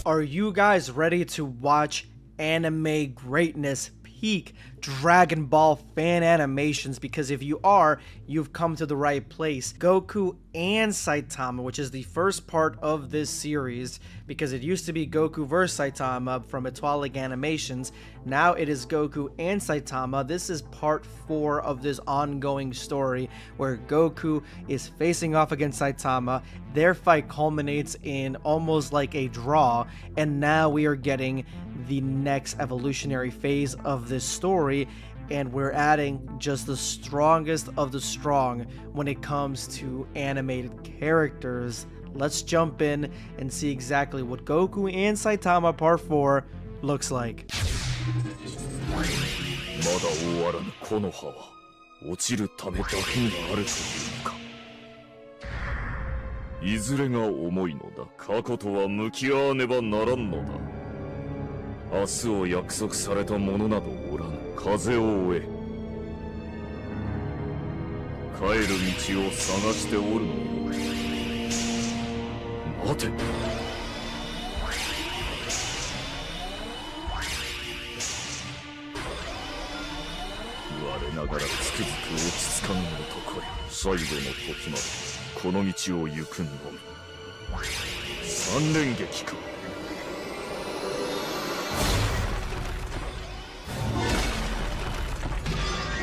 Are you guys ready to watch anime greatness peak Dragon Ball fan animations? Because if you are, you've come to the right place. Goku and Saitama, which is the first part of this series, because it used to be Goku vs Saitama from Etoile Animations. Now it is Goku and Saitama. This is part 4 of this ongoing story where Goku is facing off against Saitama. Their fight culminates in almost like a draw, and now we are getting the next evolutionary phase of this story, and we're adding just the strongest of the strong when it comes to animated characters. Let's jump in and see exactly what Goku and Saitama Part 4 looks like. まだ終わらぬ木の葉は落ちるためだけにあるというのか。いずれが重いのだ。過去とは向き合わねばならんのだ。明日を約束された者などおらぬ。風を追え。帰る道を探しておるのよ。待て。我ながらつくづく落ち着かぬものとこよ。最後の時までこの道を行くのみ。三連撃か。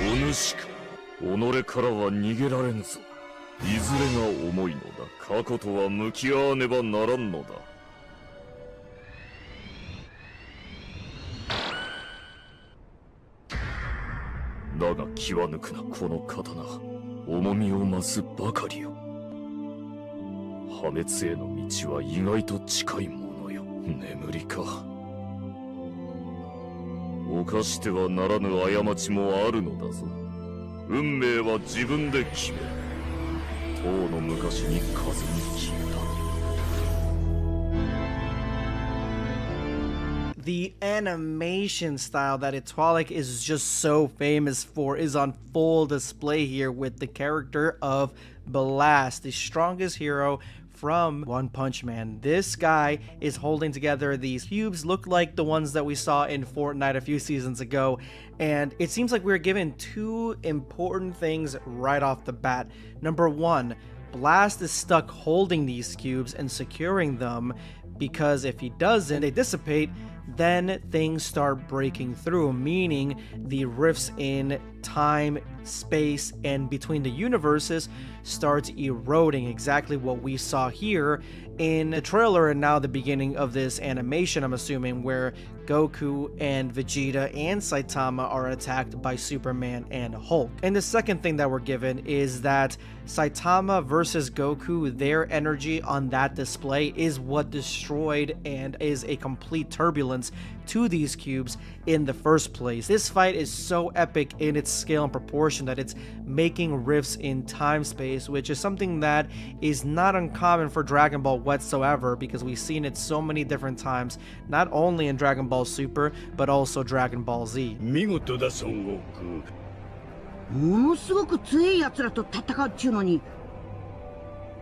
お主か。己からは逃げられぬぞ。いずれが重いのだ。過去とは向き合わねばならんのだ。だが気は抜くな、この刀。重みを増すばかりよ。破滅への道は意外と近いものよ。眠りか。犯してはならぬ過ちもあるのだぞ。運命は自分で決める。とうの昔に風に消えた。The animation style that Etoile is just so famous for is on full display here with the character of Blast, the strongest hero from One Punch Man. This guy is holding together these cubes, look like the ones that we saw in Fortnite a few seasons ago, and it seems like we're given two important things right off the bat. Number one, Blast is stuck holding these cubes and securing them, because if he doesn't, they dissipate, then things start breaking through, meaning the rifts in time, space, and between the universes starts eroding, exactly what we saw here in the trailer and now the beginning of this animation, I'm assuming, where Goku and Vegeta and Saitama are attacked by Superman and Hulk. And the second thing that we're given is that Saitama versus Goku, their energy on that display is what destroyed and is a complete turbulence to these cubes in the first place. This fight is so epic in its scale and proportion that it's making rifts in time-space, which is something that is not uncommon for Dragon Ball whatsoever, because we've seen it so many different times, not only in Dragon Ball Super, but also Dragon Ball Z. 見事だ、孫悟空。ものすごく強い奴らと戦うっちゅうのに。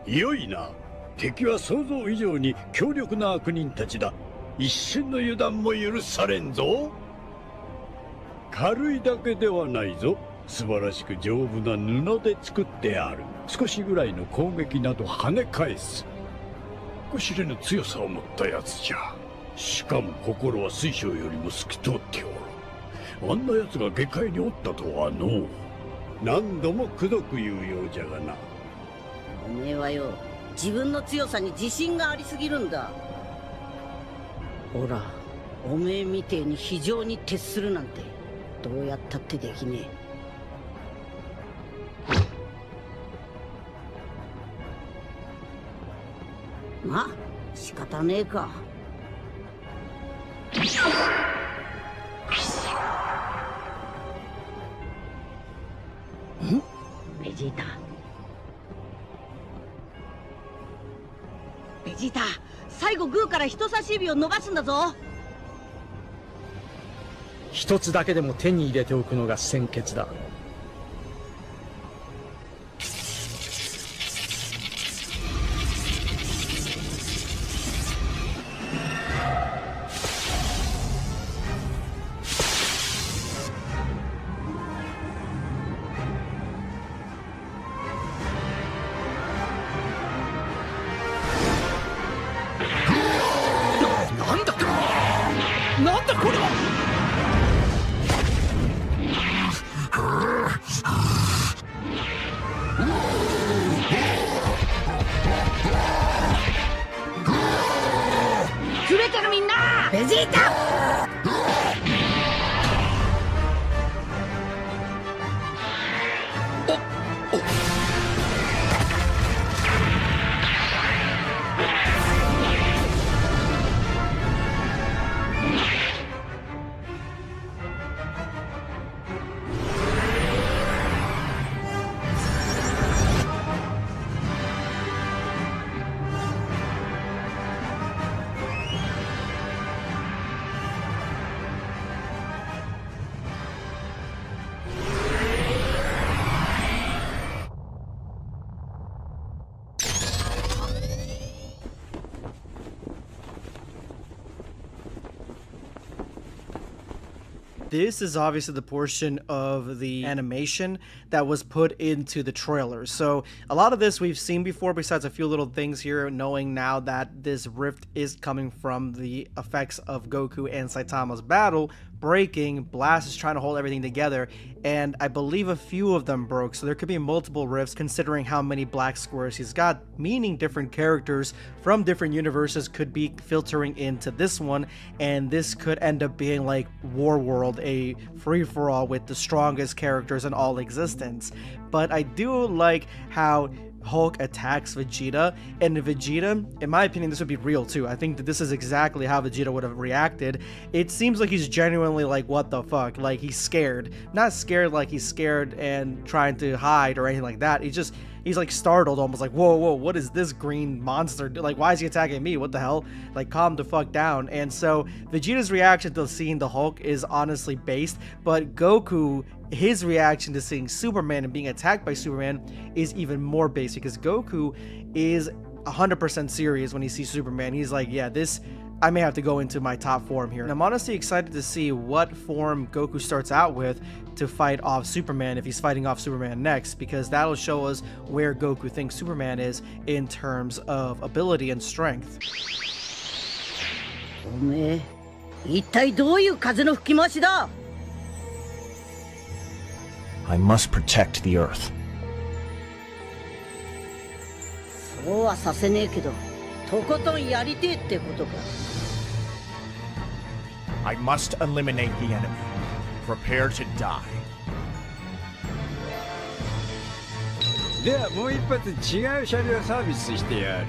良いな。敵は想像以上に強力な悪人たちだ。一瞬の油断も許されんぞ。軽いだけではないぞ。素晴らしく丈夫な布で作ってある。少しぐらいの攻撃など跳ね返す。知れぬ強さを持ったやつじゃ。しかも心は水晶よりも透き通っておる。あんなやつが下界におったとはのう。何度もくどく言うようじゃがな。おめえはよ、自分の強さに自信がありすぎるんだ。ほら、おめえみてえに非常に徹するなんてどうやったってできねえ。まあ仕方ねえか。ん？ベジータ。ベジータ、最後グーから人差し指を伸ばすんだぞ。一つだけでも手に入れておくのが先決だ。だこれは。触れてるみんな、ベジータ。This is obviously the portion of the animation that was put into the trailer. So a lot of this we've seen before, besides a few little things here, knowing now that this rift is coming from the effects of Goku and Saitama's battle breaking. Blast is trying to hold everything together, and I believe a few of them broke, so there could be multiple rifts considering how many black squares he's got, meaning different characters from different universes could be filtering into this one, and this could end up being like War World, a free-for-all with the strongest characters in all existence. But I do like how Hulk attacks Vegeta, and Vegeta, in my opinion, this would be real too. I think that this is exactly how Vegeta would have reacted. It seems like he's genuinely like, what the fuck? Like, he's scared. Not scared like he's scared and trying to hide or anything like that. He's like startled, almost like, whoa, what is this green monster? Like, why is he attacking me? What the hell? Like, calm the fuck down. And so Vegeta's reaction to seeing the Hulk is honestly based, but Goku, his reaction to seeing Superman and being attacked by Superman is even more basic, because Goku is 100% serious when he sees Superman. He's like, yeah, this, I may have to go into my top form here. And I'm honestly excited to see what form Goku starts out with to fight off Superman, if he's fighting off Superman next, because that'll show us where Goku thinks Superman is in terms of ability and strength. おめえ、一体どういう風の吹き回しだ? I must protect the Earth. そうはさせねえけど、とことんやりてえってことか。I must eliminate the enemy. Prepare to die. ではもう一発違う車両サービスしてやる。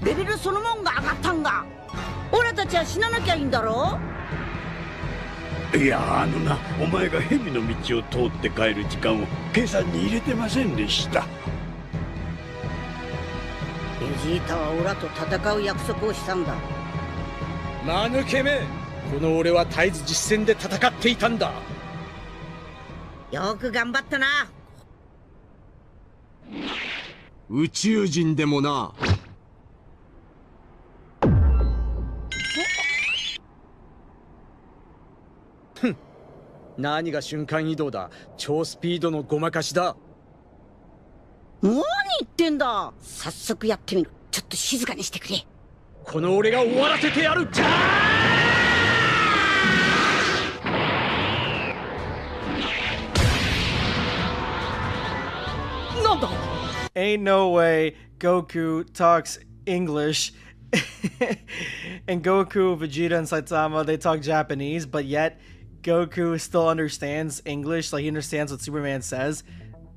レベルそのもんが上がったんだ。オラたちは死ななきゃいいんだろ? いや、な、お前が蛇の道を通って帰る時間を計算に入れてませんでした。ベジータはオラと戦う約束をしたんだ。間抜けめ、この俺は絶えず実戦で戦っていたんだ。よく頑張ったな。宇宙人でもな。何が瞬間移動だ。超スピードのごまかしだ。何言ってんだ。早速やってみる。ちょっと静かにしてくれ。この俺が終わらせてやる。なんだ? Ain't no way Goku talks English. And Goku, Vegeta, and Saitama, they talk Japanese, but yet Goku still understands English. Like, he understands what Superman says.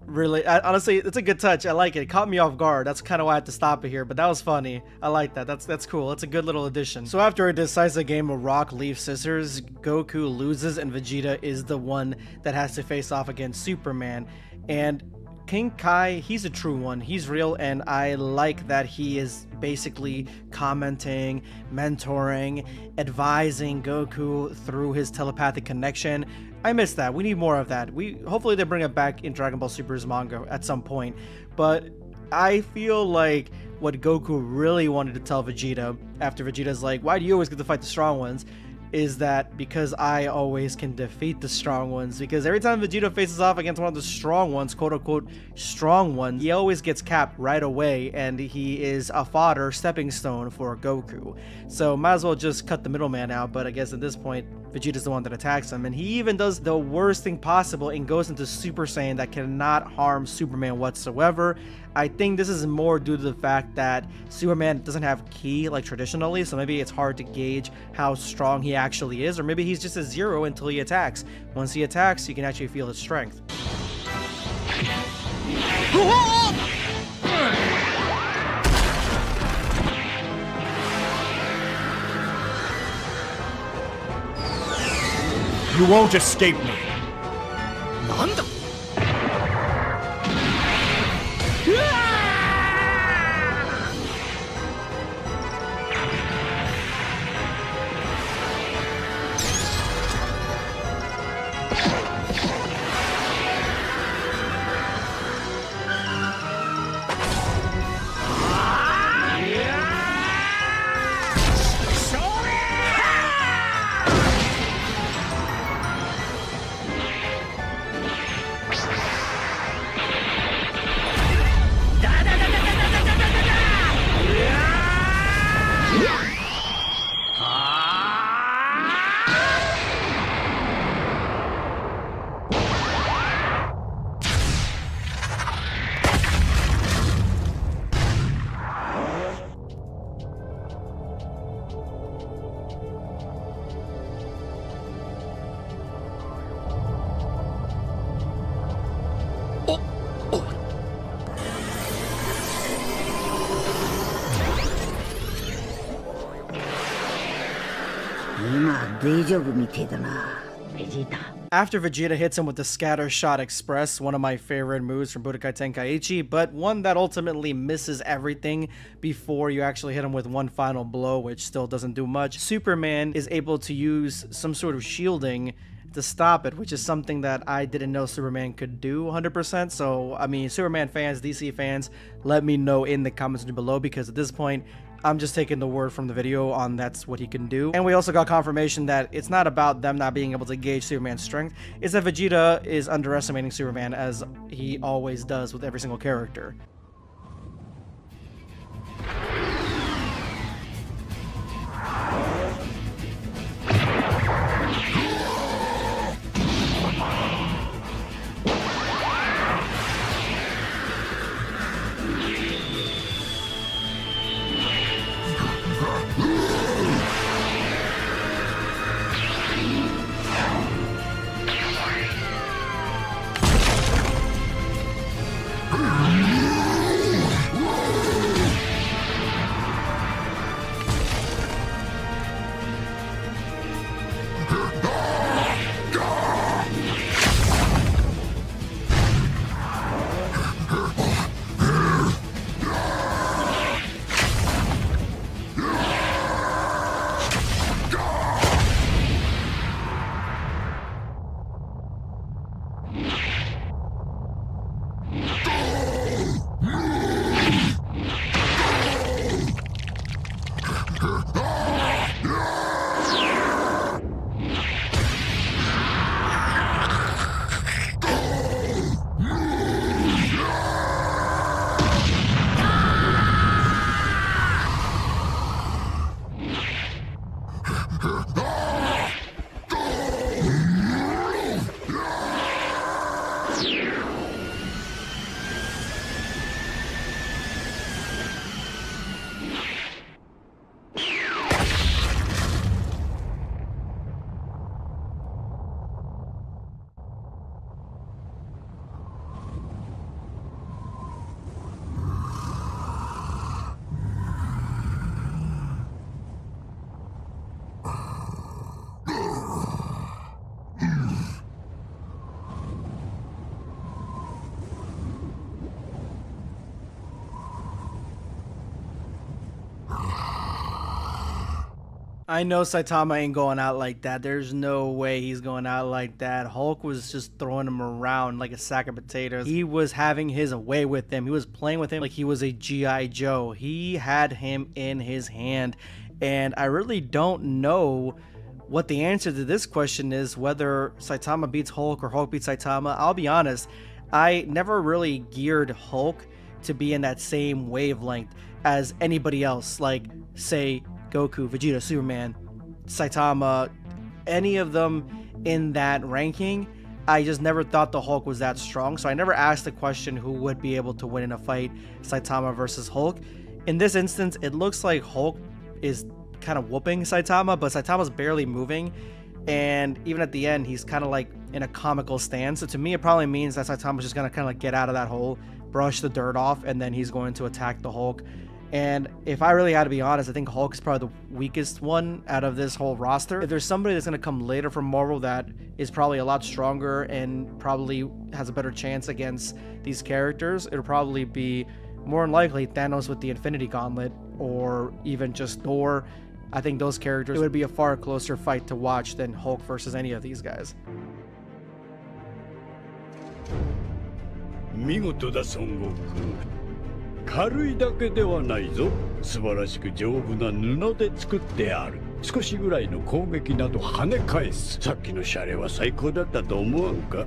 Really, honestly, it's a good touch. I like it. It caught me off guard. That's kind of why I had to stop it here, but that was funny. I like that. That's cool. It's a good little addition. So after a decisive game of rock, leaf, scissors, Goku loses, and Vegeta is the one that has to face off against Superman. And King Kai, he's a true one. He's real, and I like that he is basically commenting, mentoring, advising Goku through his telepathic connection. I miss that. We need more of that. Hopefully they bring it back in Dragon Ball Super's manga at some point. But I feel like what Goku really wanted to tell Vegeta, after Vegeta's like, why do you always get to fight the strong ones? is that because I always can defeat the strong ones, because every time Vegeta faces off against one of the strong ones, quote unquote strong ones, he always gets capped right away, and he is a fodder stepping stone for Goku. So might as well just cut the middleman out, but I guess at this point Vegeta's the one that attacks him, and he even does the worst thing possible and goes into Super Saiyan that cannot harm Superman whatsoever. I think this is more due to the fact that Superman doesn't have ki like traditionally, so maybe it's hard to gauge how strong he actually is, or maybe he's just a zero until he attacks. Once he attacks, you can actually feel his strength. You won't escape me. After Vegeta hits him with the Scatter Shot Express, one of my favorite moves from Budokai Tenkaichi, but one that ultimately misses everything before you actually hit him with one final blow, which still doesn't do much, Superman is able to use some sort of shielding to stop it, which is something that I didn't know Superman could do 100%. So, I mean, Superman fans, DC fans, let me know in the comments below, because at this point, I'm just taking the word from the video on that's what he can do. And we also got confirmation that it's not about them not being able to gauge Superman's strength, it's that Vegeta is underestimating Superman, as he always does with every single character. I know Saitama ain't going out like that. There's no way he's going out like that. Hulk was just throwing him around like a sack of potatoes. He was having his way with him. He was playing with him like he was a G.I. Joe. He had him in his hand. And I really don't know what the answer to this question is, whether Saitama beats Hulk or Hulk beats Saitama, I'll be honest, I never really geared Hulk to be in that same wavelength as anybody else, like, say, Goku, Vegeta, Superman, Saitama, any of them in that ranking. I just never thought the Hulk was that strong, so I never asked the question who would be able to win in a fight, Saitama versus Hulk. In this instance, it looks like Hulk is kind of whooping Saitama, but Saitama's barely moving, and even at the end, he's kind of like in a comical stance. So to me, it probably means that Saitama's just gonna kind of like get out of that hole, brush the dirt off, and then he's going to attack the Hulk. And if I really had to be honest, I think Hulk is probably the weakest one out of this whole roster. If there's somebody that's going to come later from Marvel that is probably a lot stronger and probably has a better chance against these characters, it'll probably be more than likely Thanos with the Infinity Gauntlet, or even just Thor. I think those characters, it would be a far closer fight to watch than Hulk versus any of these guys. 見事だ孫悟空。軽いだけではないぞ。素晴らしく丈夫な布で作ってある。少しぐらいの攻撃など跳ね返す。さっきのシャレは最高だったと思わんか。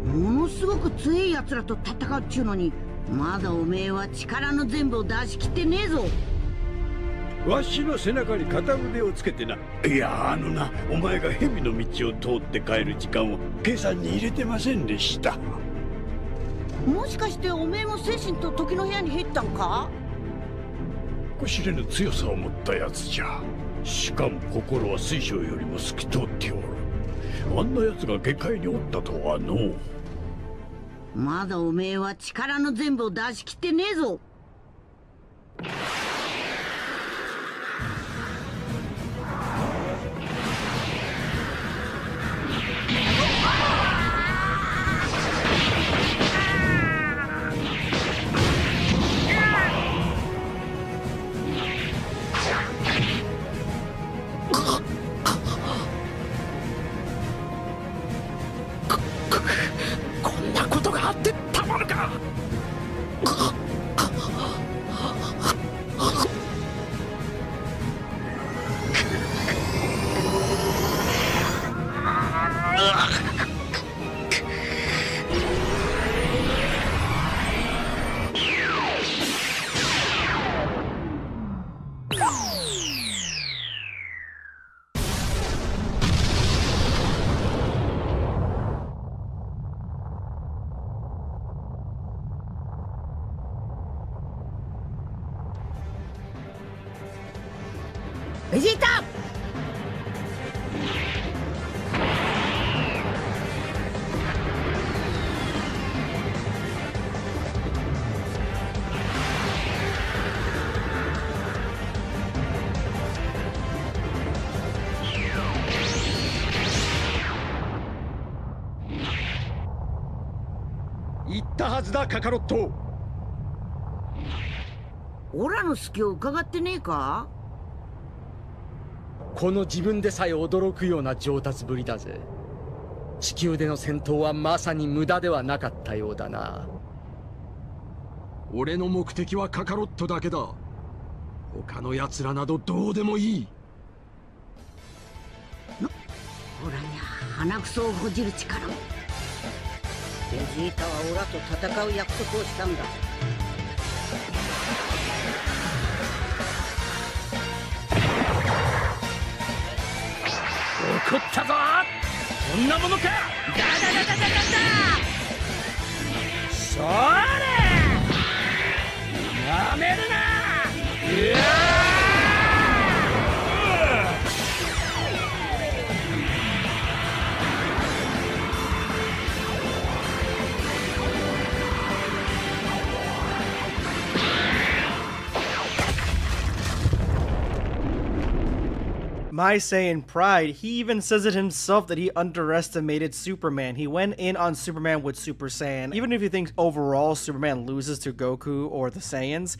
ものすごく強い奴らと戦うっちゅうのに、まだおめえは力の全部を出し切ってねえぞ。わしの背中に片腕をつけてな。いやな、お前が蛇の道を通って帰る時間を計算に入れてませんでした。もしかしておめえも精神と時の部屋に入ったんか？こしれぬ強さを持ったやつじゃ。しかも心は水晶よりも透き通っておる。あんなやつが下界におったとはの。まだおめえは力の全部を出し切ってねえぞ。こんなことがあってたまるか。ベジータ！言ったはずだカカロット。オラの隙を伺ってねえか？この自分でさえ驚くような上達ぶりだぜ。地球での戦闘はまさに無駄ではなかったようだな。俺の目的はカカロットだけだ。他の奴らなどどうでもいい。オラには鼻くそをほじる力も。ベジータはオラと戦う約束をしたんだ。怒ったぞ。こんなものか。だそれやめるな。いやMy Saiyan pride, he even says it himself that he underestimated Superman. He went in on Superman with Super Saiyan. Even if you think overall Superman loses to Goku or the Saiyans,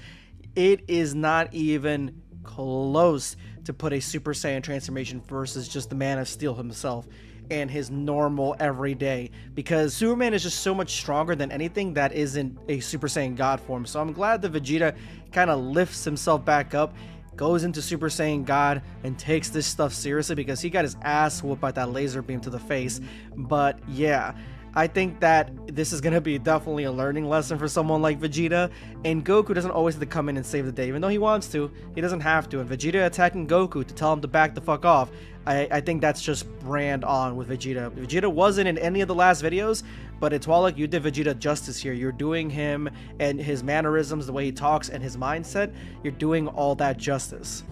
it is not even close to put a Super Saiyan transformation versus just the Man of Steel himself and his normal everyday, because Superman is just so much stronger than anything that isn't a Super Saiyan God form. So I'm glad that Vegeta kind of lifts himself back up goes into Super Saiyan God and takes this stuff seriously because he got his ass whooped by that laser beam to the face. But yeah, I think that this is going to be definitely a learning lesson for someone like Vegeta, and Goku doesn't always have to come in and save the day. Even though he wants to, he doesn't have to, and Vegeta attacking Goku to tell him to back the fuck off, I think that's just brand on with Vegeta. Vegeta wasn't in any of the last videos, but it's Wallach, you did Vegeta justice here. You're doing him and his mannerisms, the way he talks, and his mindset, you're doing all that justice.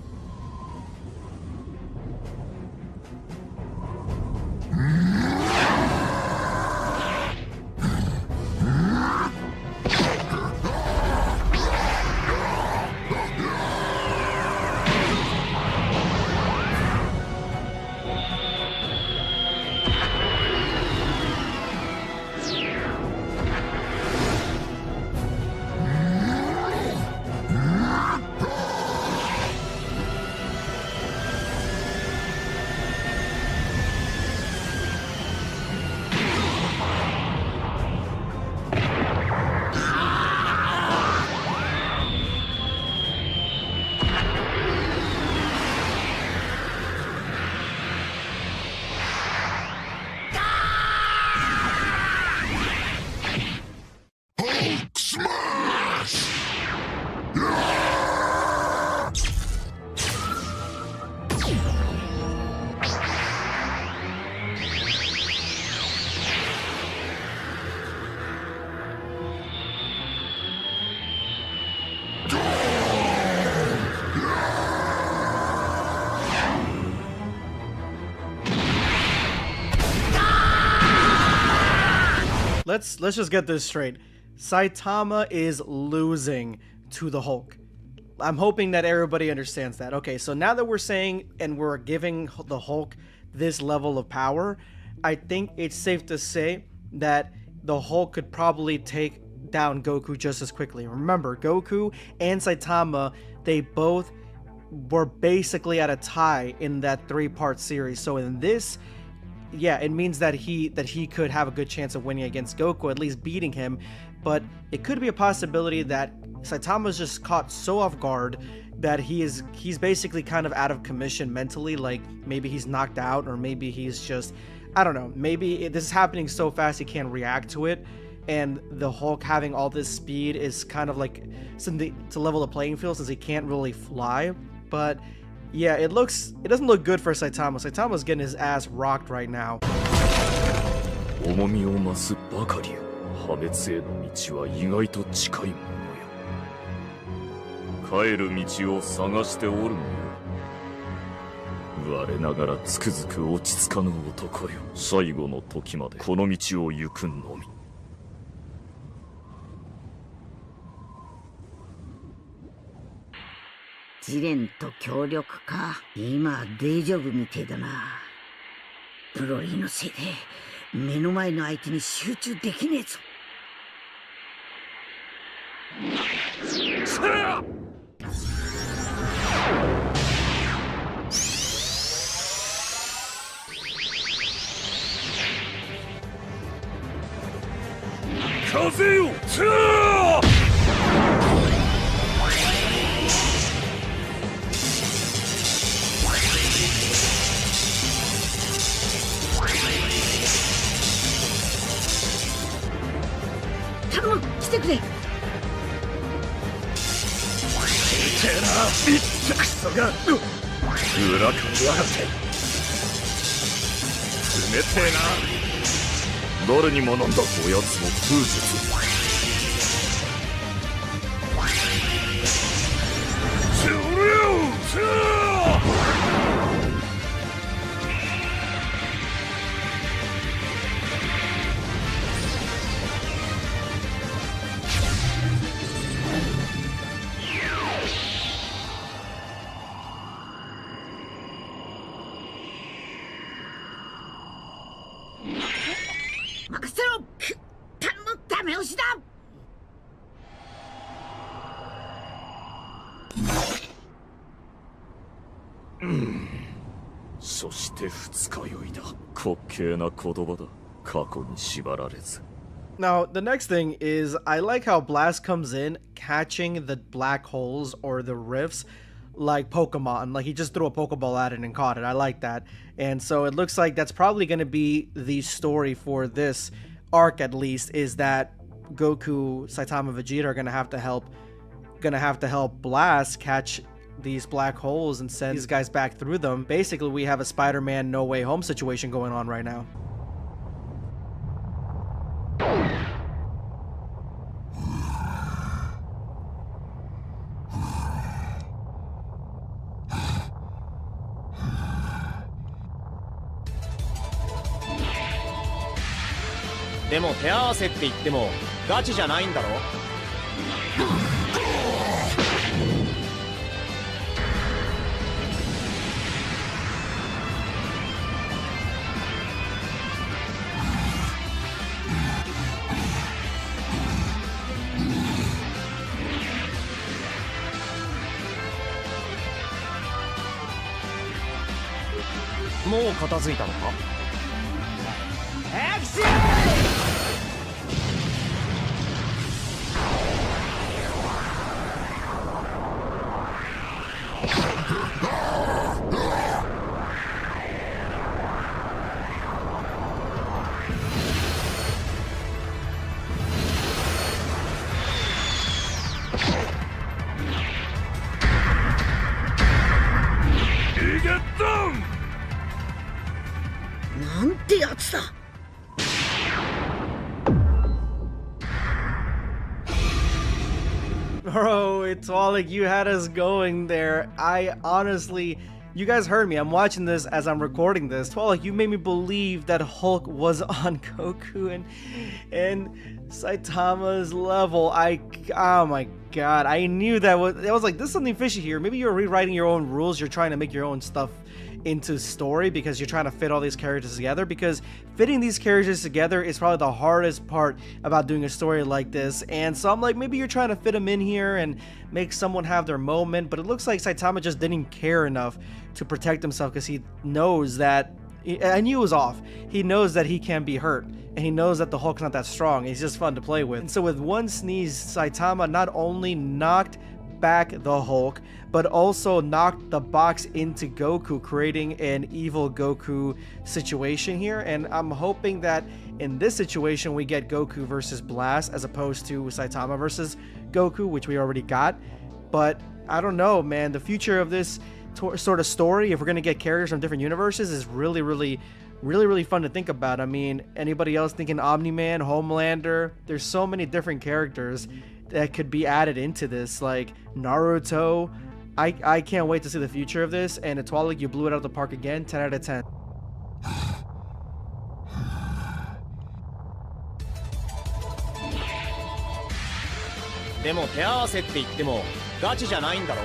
Let's just get this straight. Saitama is losing to the Hulk. I'm hoping that everybody understands that. Okay, so now that we're saying and we're giving the Hulk this level of power, I think it's safe to say that the Hulk could probably take down Goku just as quickly. Remember, Goku and Saitama, they both were basically at a tie in that 3-part series. So in this, yeah, it means that he could have a good chance of winning against Goku, at least beating him. But it could be a possibility that Saitama's just caught so off guard that he's basically kind of out of commission mentally. Like maybe he's knocked out, or maybe he's just, I don't know, maybe this is happening so fast he can't react to it. And the Hulk having all this speed is kind of like something to level the playing field since he can't really fly. But yeah, it doesn't look good for Saitama. Saitama's getting his ass rocked right now. 重みを増すばかりよ。破滅への道は意外と近いものよ。帰る道を探しておるのよ。我ながらつくづく落ち着かぬ男よ。最後の時までこの道を行くのみ。ジレンと協力か。今大丈夫みてえだな。ブロリーのせいで目の前の相手に集中できねえぞ。風よ、頼む、来てくれ。てえな、いったくそが裏からやがって冷てえな。誰に学んだこやつの風術。任せろ。頼む、ダメ押しだ。そして二日酔いだ。滑稽な言葉だ。過去に縛られず。Now, the next thing is, I like how Blast comes in, catching the black holes or the rifts like Pokemon. Like, he just threw a Pokeball at it and caught it. I like that. And so it looks like that's probably going to be the story for this arc, at least, is that Goku, Saitama, Vegeta are going to have to help Blast catch these black holes and send these guys back through them. Basically, we have a Spider-Man No Way Home situation going on right now. Bro, it's all like you had us going there. I honestly, you guys heard me. I'm watching this as I'm recording this. Twilight, you made me believe that Hulk was on Goku and Saitama's level. Oh my god, I knew that was like, there's something fishy here. Maybe you're rewriting your own rules. You're trying to make your own stuff into story because you're trying to fit all these characters together, because fitting these characters together is probably the hardest part about doing a story like this. And so I'm like, maybe you're trying to fit them in here and make someone have their moment, but it looks like Saitama just didn't care enough to protect himself, because he knows that, I knew it was off, he knows that he can be hurt, and he knows that the Hulk's not that strong. He's just fun to play with. And so with one sneeze, Saitama not only knocked back the Hulk, but also knocked the box into Goku, creating an evil Goku situation here. And I'm hoping that in this situation we get Goku versus Blast as opposed to Saitama versus Goku, which we already got. But I don't know, man, the future of this sort of story, if we're going to get characters from different universes, is really fun to think about. I mean, anybody else thinking Omni-Man, Homelander? There's so many different characters that could be added into this, like Naruto. I can't wait to see the future of this. And Twilight, you blew it out of the park again. 10 out of 10. でも手合わせって言ってもガチじゃないんだろ。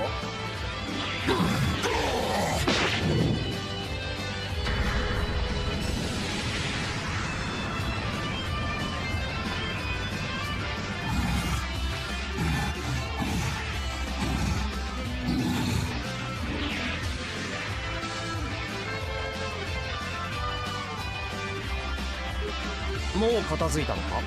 もう片付いたのか？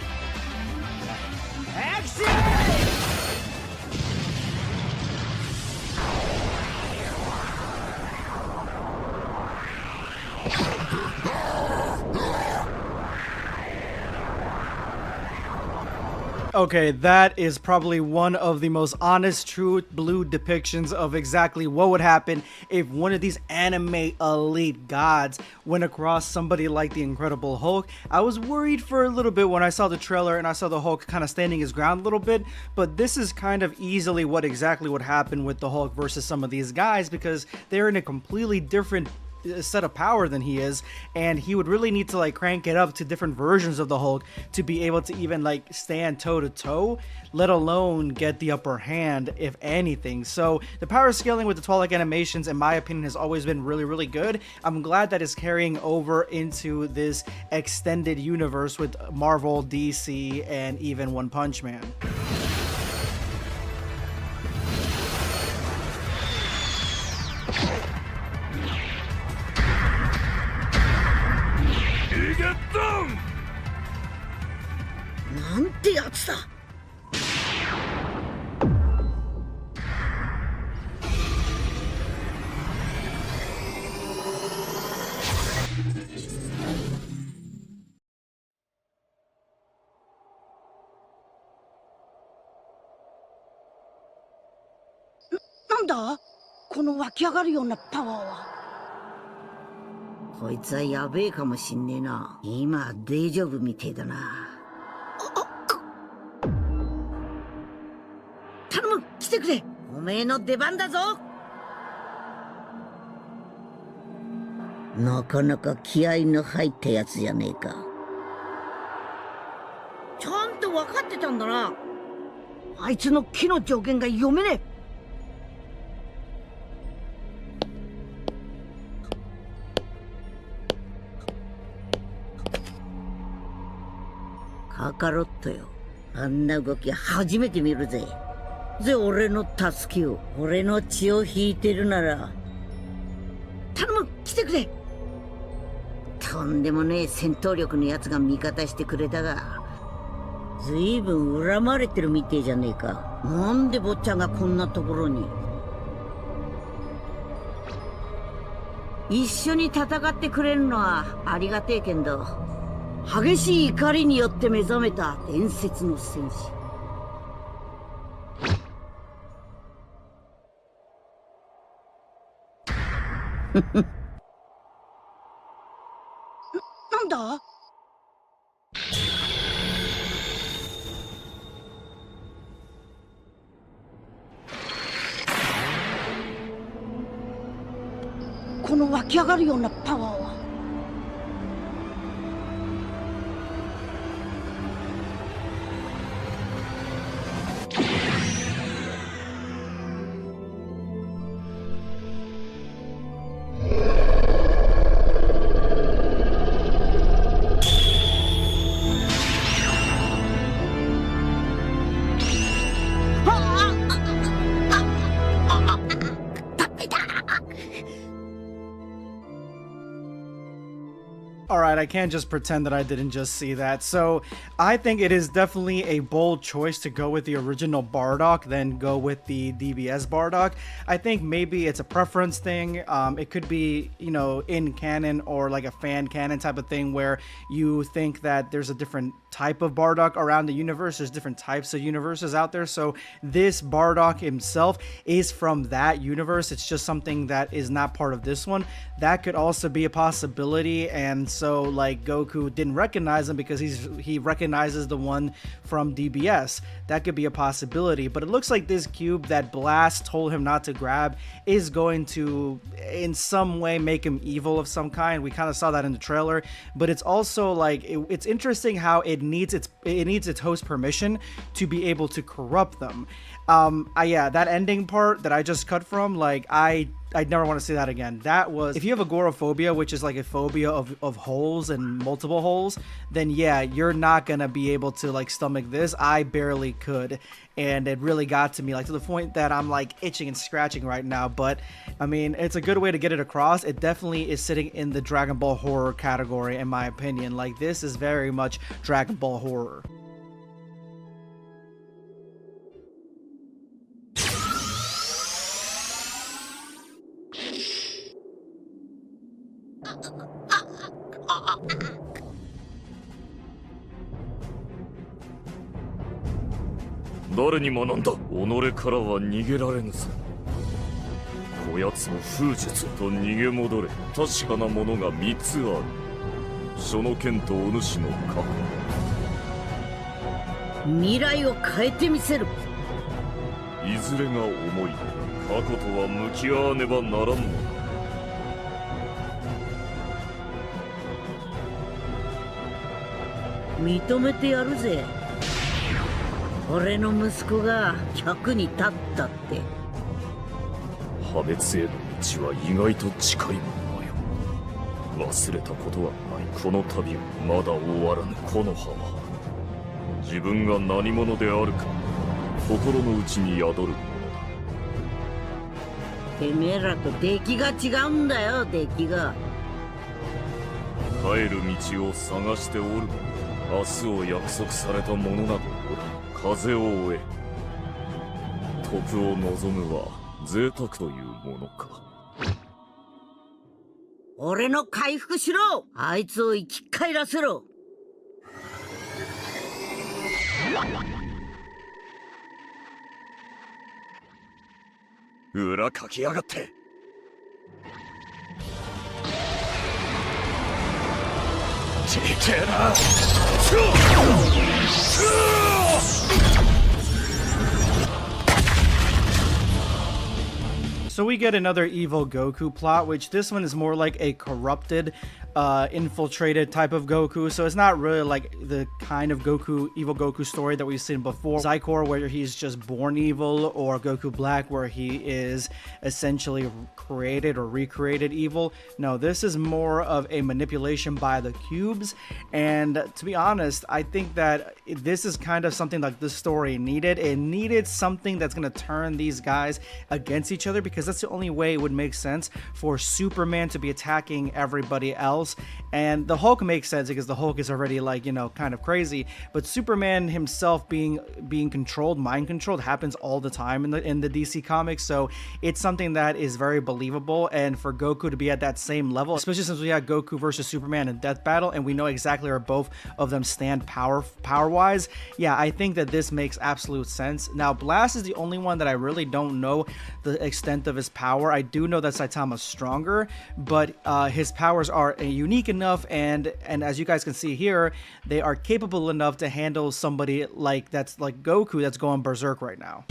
Okay, that is probably one of the most honest, true blue depictions of exactly what would happen if one of these anime elite gods went across somebody like the Incredible Hulk. I was worried for a little bit when I saw the trailer and I saw the Hulk kind of standing his ground a little bit, but this is kind of easily what exactly would happen with the Hulk versus some of these guys, because they're in a completely different set of power than he is, and he would really need to like crank it up to different versions of the Hulk to be able to even like stand toe to toe, let alone get the upper hand, if anything. So the power scaling with the Twilight animations, in my opinion, has always been really good. I'm glad that it's carrying over into this extended universe with Marvel, DC, and even One Punch Man. なんだこの湧き上がるようなパワーは。こいつはやべえかもしんねえな。今大丈夫みてえだな。頼む、来てくれ。おめえの出番だぞ。なかなか気合の入ったやつじゃねえか。ちゃんと分かってたんだな。あいつの木の条件が読めねえ。カカロットよ、あんな動き初めて見るぜ。俺の助けを、俺の血を引いてるなら頼む、来てくれ。とんでもねえ戦闘力のやつが味方してくれたが、ずいぶん恨まれてるみてえじゃねえか。なんで坊ちゃんがこんなところに。一緒に戦ってくれるのはありがてえけんど、激しい怒りによって目覚めた伝説の戦士。なんだこの湧き上がるようなパワーは。Alright, I can't just pretend that I didn't just see that. So, I think it is definitely a bold choice to go with the original Bardock than go with the DBS Bardock. I think maybe it's a preference thing. It could be, you know, in canon or like a fan canon type of thing where you think that there's a different type of Bardock around the universe. There's different types of universes out there. So, this Bardock himself is from that universe. It's just something that is not part of this one. That could also be a possibility, and so like Goku didn't recognize him because he recognizes the one from DBS. That could be a possibility, but it looks like this cube that Blast told him not to grab is going to in some way make him evil of some kind. We kind of saw that in the trailer, but it's also like it's interesting how it needs its host permission to be able to corrupt them. Yeah, that ending part that I just cut from, like I'd never want to see that again. That was, if you have agoraphobia, which is like a phobia of holes and multiple holes, then yeah, you're not gonna be able to like stomach this. I barely could, and it really got to me, like to the point that I'm like itching and scratching right now. But I mean, it's a good way to get it across. It definitely is sitting in the Dragon Ball horror category in my opinion. Like this is very much Dragon Ball horror.誰に学んだ？己からは逃げられぬぞ。こやつの風術と逃げ戻れ。確かなものが3つある。その剣とお主の過去。未来を変えてみせる。いずれが重い。過去とは向き合わねばならんのだ。認めてやるぜ。俺の息子が100に立ったって。破滅への道は意外と近いものよ。忘れたことはない。この旅はまだ終わらぬ。木の葉は自分が何者であるか心の内に宿るものだ。てめえらと出来が違うんだよ、出来が。帰る道を探しておる。明日を約束された者などおらぬ。風を追え。徳を望むは贅沢というものか。俺の回復しろ。あいつを生き返らせろ。裏かきやがって。ちけえな。So we get another evil Goku plot, which this one is more like a corrupted, infiltrated type of Goku. So it's not really like the kind of Goku, evil Goku story that we've seen before. Zycor, where he's just born evil, or Goku Black, where he is essentially created or recreated evil. No, this is more of a manipulation by the cubes. And to be honest, I think that this is kind of something like this story needed. It needed something that's going to turn these guys against each other, because that's the only way it would make sense for Superman to be attacking everybody else. And the Hulk makes sense because the Hulk is already, like, you know, kind of crazy, but Superman himself being controlled, mind controlled, happens all the time in the DC comics. So it's something that is very believable, and for Goku to be at that same level, especially since we had Goku versus Superman in Death Battle, and we know exactly where both of them stand power wise, yeah, I think that this makes absolute sense. Now, Blast is the only one that I really don't know the extent of his power. I do know that Saitama's stronger, but his powers are unique enough, and as you guys can see here, they are capable enough to handle somebody like Goku that's going berserk right now.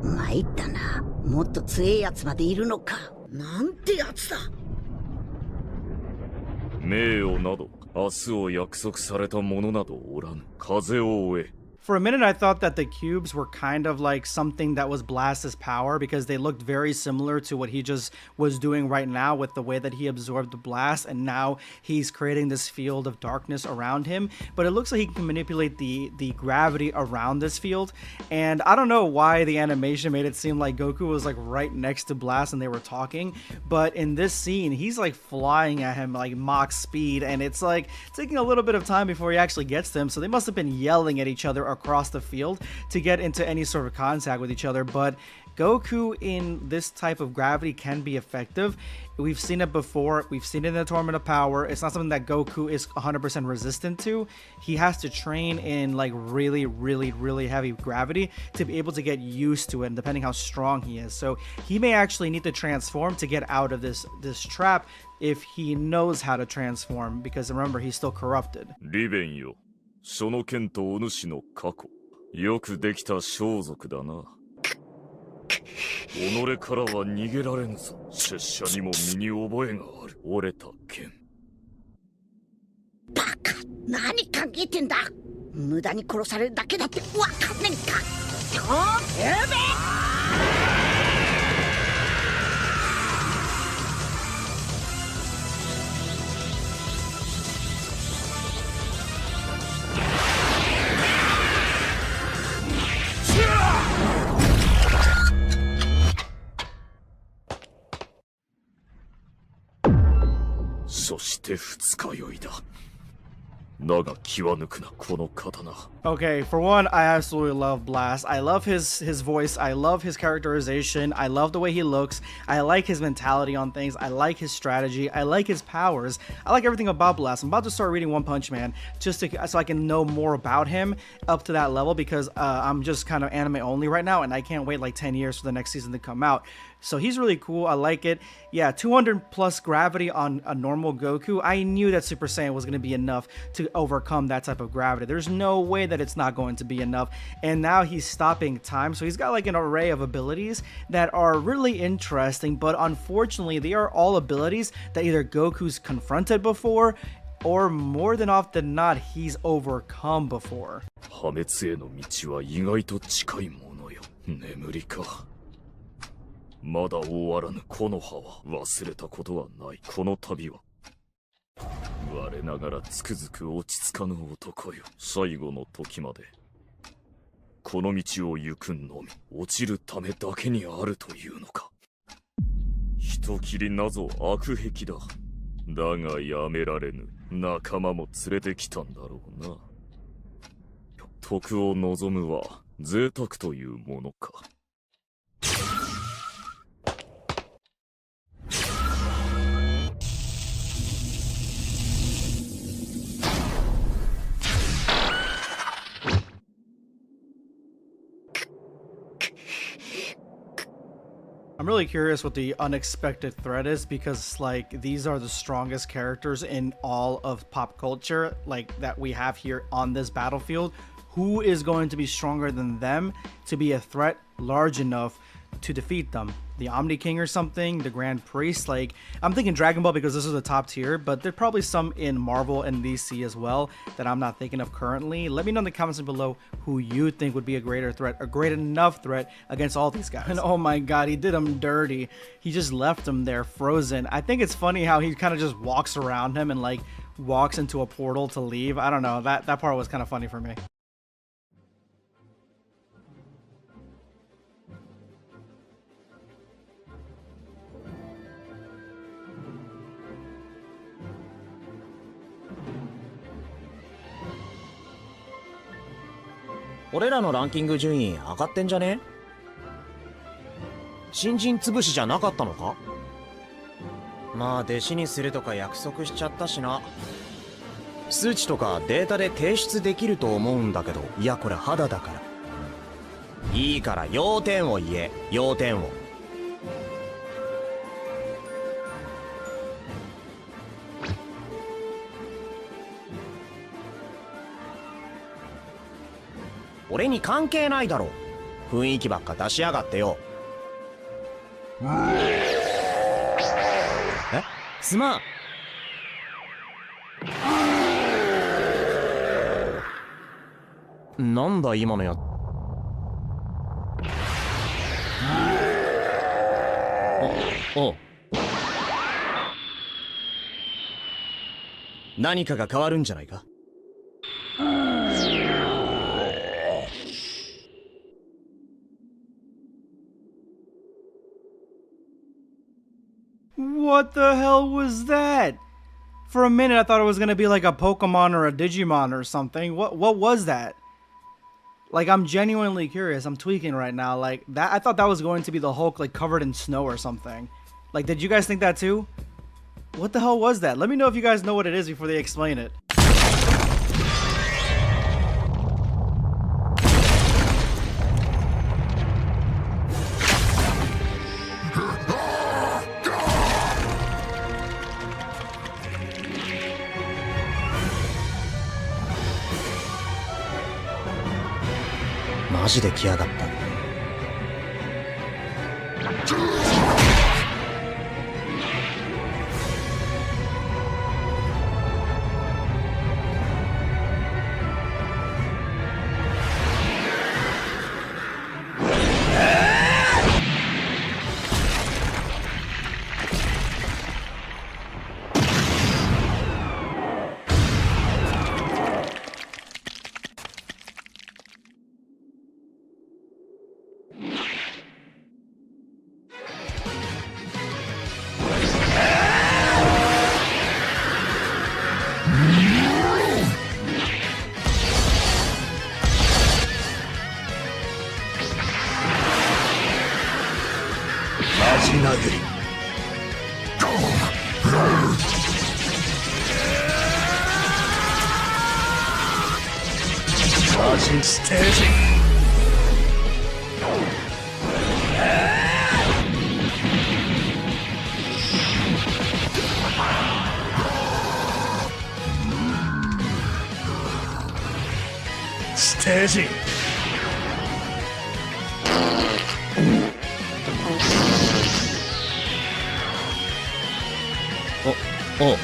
参ったな。もっと強いやつまでいるのか。なんてやつだ。名誉など明日を約束された者などおらぬ。風を追え。For a minute, I thought that the cubes were kind of like something that was Blast's power, because they looked very similar to what he just was doing right now with the way that he absorbed the blast, and now he's creating this field of darkness around him. But it looks like he can manipulate the gravity around this field, and I don't know why the animation made it seem like Goku was like right next to Blast and they were talking, but in this scene, he's like flying at him like Mach speed, and it's like taking a little bit of time before he actually gets to him, so they must have been yelling at each other across the field to get into any sort of contact with each other. But Goku in this type of gravity can be effective. We've seen it before. We've seen it in the Tournament of Power. It's not something that Goku is 100% resistant to. He has to train in like really heavy gravity to be able to get used to it, and depending how strong he is. So he may actually need to transform to get out of this trap if he knows how to transform, because remember, he's still corrupted. リベンよ、その剣とお主の過去、よくできた装束だな。己からは逃げられんぞ。拙者にも身に覚えがある。折れた剣。バカ、何考えてんだ。無駄に殺されるだけだってわかんねえか。やべえ。そして二日酔いだ。だが気は抜くな、この刀。 Okay, for one, I absolutely love Blast. I love his voice. I love his characterization. I love the way he looks. I like his mentality on things. I like his strategy. I like his powers. I like everything about Blast. I'm about to start reading One Punch Man just so I can know more about him up to that level, because I'm just kind of anime only right now, and I can't wait like 10 years for the next season to come out. So he's really cool. I like it. Yeah, 200 plus gravity on a normal Goku. I knew that Super Saiyan was going to be enough to overcome that type of gravity. There's no way that it's not going to be enough. And now he's stopping time. So he's got like an array of abilities that are really interesting. But unfortunately, they are all abilities that either Goku's confronted before, or more than often not, he's overcome before. 破滅への道は意外と近いものよ。眠りか。まだ終わらぬ木の葉は忘れたことはない。この旅は我ながらつくづく落ち着かぬ男よ。最後の時までこの道を行くのみ。落ちるためだけにあるというのか。人斬りなぞ悪癖だ。だがやめられぬ。仲間も連れてきたんだろうな。徳を望むは贅沢というものか。I'm really curious what the unexpected threat is, because like these are the strongest characters in all of pop culture like that we have here on this battlefield. Who is going to be stronger than them to be a threat large enough to defeat them? The Omni King or something? The Grand Priest? Like, I'm thinking Dragon Ball because this is the top tier, but there's probably some in Marvel and DC as well that I'm not thinking of currently. Let me know in the comments below who you think would be a greater threat, a great enough threat against all these guys. And oh my god, he did him dirty. He just left him there frozen. I think it's funny how he kind of just walks around him and like walks into a portal to leave. I don't know, that part was kind of funny for me. ?俺らのランキング順位上がってんじゃね？新人潰しじゃなかったのか？まあ弟子にするとか約束しちゃったしな。数値とかデータで提出できると思うんだけど、いやこれ肌だから。いいから要点を言え、要点を。俺に関係ないだろ。雰囲気ばっか出しやがってよ。え？すまん。なんだ今のや。お。何かが変わるんじゃないか。What the hell was that? For a minute I thought it was gonna be like a Pokemon or a Digimon or something. What was that? Like, I'm genuinely curious. I'm tweaking right now. Like that, I thought that was going to be the Hulk like covered in snow or something. Like, did you guys think that too? What the hell was that? Let me know if you guys know what it is before they explain it.「マジで来やがった」Charging stage. Staging. Oh.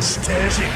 Staging.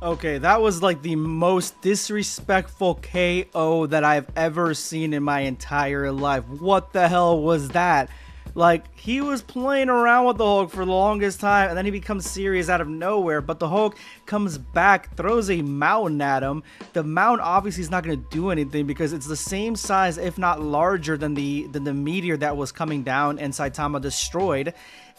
Okay, that was like the most disrespectful KO that I've ever seen in my entire life. What the hell was that? Like, he was playing around with the Hulk for the longest time, and then he becomes serious out of nowhere, but the Hulk comes back, throws a mountain at him. The mountain obviously is not going to do anything because it's the same size, if not larger, than the meteor that was coming down and Saitama destroyed